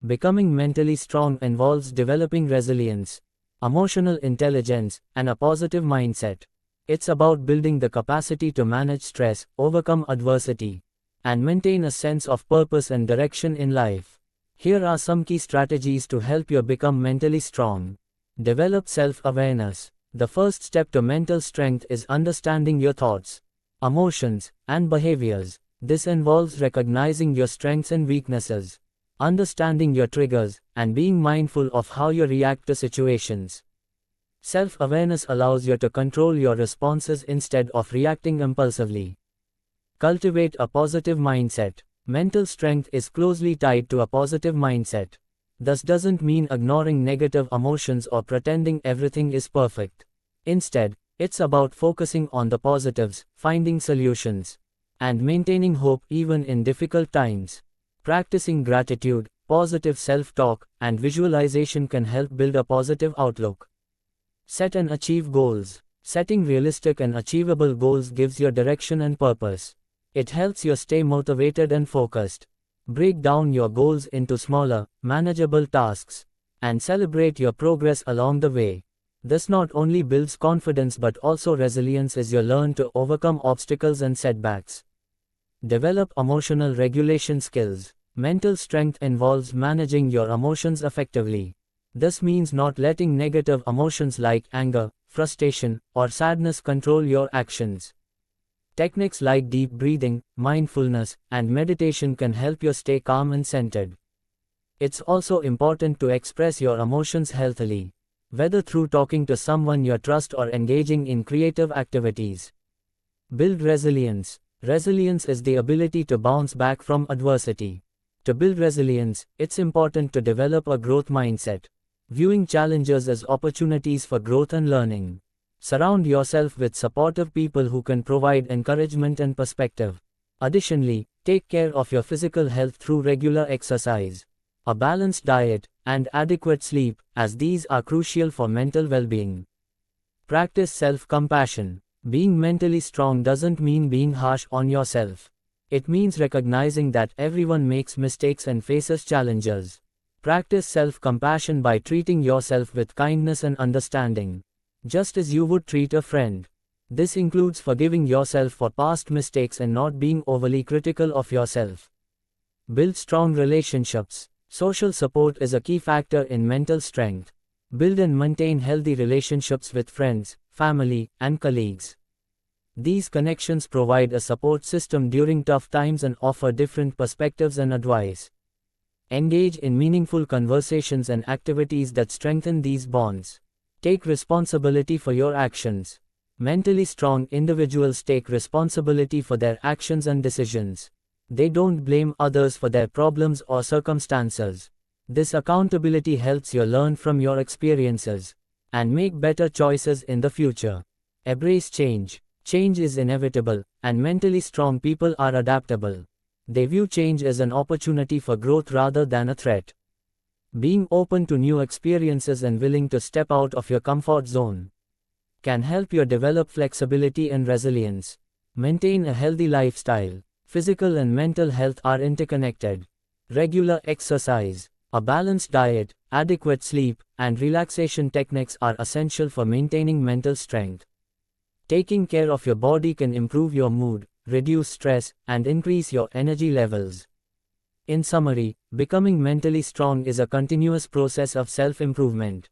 Becoming mentally strong involves developing resilience, emotional intelligence, and a positive mindset. It's about building the capacity to manage stress, overcome adversity, and maintain a sense of purpose and direction in life. Here are some key strategies to help you become mentally strong. Develop self-awareness. The first step to mental strength is understanding your thoughts, emotions, and behaviors. This involves recognizing your strengths and weaknesses, understanding your triggers, and being mindful of how you react to situations. Self-awareness allows you to control your responses instead of reacting impulsively. Cultivate a positive mindset. Mental strength is closely tied to a positive mindset. This doesn't mean ignoring negative emotions or pretending everything is perfect. Instead, it's about focusing on the positives, finding solutions, and maintaining hope even in difficult times. Practicing gratitude, positive self-talk, and visualization can help build a positive outlook. Set and achieve goals. Setting realistic and achievable goals gives you direction and purpose. It helps you stay motivated and focused. Break down your goals into smaller, manageable tasks, and celebrate your progress along the way. This not only builds confidence but also resilience as you learn to overcome obstacles and setbacks. Develop emotional regulation skills. Mental strength involves managing your emotions effectively. This means not letting negative emotions like anger, frustration, or sadness control your actions. Techniques like deep breathing, mindfulness, and meditation can help you stay calm and centered. It's also important to express your emotions healthily, whether through talking to someone you trust or engaging in creative activities. Build resilience. Resilience is the ability to bounce back from adversity. To build resilience, it's important to develop a growth mindset, viewing challenges as opportunities for growth and learning. Surround yourself with supportive people who can provide encouragement and perspective. Additionally, take care of your physical health through regular exercise, a balanced diet, and adequate sleep, as these are crucial for mental well-being. Practice self-compassion. Being mentally strong doesn't mean being harsh on yourself. It means recognizing that everyone makes mistakes and faces challenges. Practice self-compassion by treating yourself with kindness and understanding, just as you would treat a friend. This includes forgiving yourself for past mistakes and not being overly critical of yourself. Build strong relationships. Social support is a key factor in mental strength. Build and maintain healthy relationships with friends, family, and colleagues. These connections provide a support system during tough times and offer different perspectives and advice. Engage in meaningful conversations and activities that strengthen these bonds. Take responsibility for your actions. Mentally strong individuals take responsibility for their actions and decisions. They don't blame others for their problems or circumstances. This accountability helps you learn from your experiences and make better choices in the future. Embrace change. Change is inevitable, and mentally strong people are adaptable. They view change as an opportunity for growth rather than a threat. Being open to new experiences and willing to step out of your comfort zone can help you develop flexibility and resilience. Maintain a healthy lifestyle. Physical and mental health are interconnected. Regular exercise, a balanced diet, adequate sleep, and relaxation techniques are essential for maintaining mental strength. Taking care of your body can improve your mood, reduce stress, and increase your energy levels. In summary, becoming mentally strong is a continuous process of self-improvement.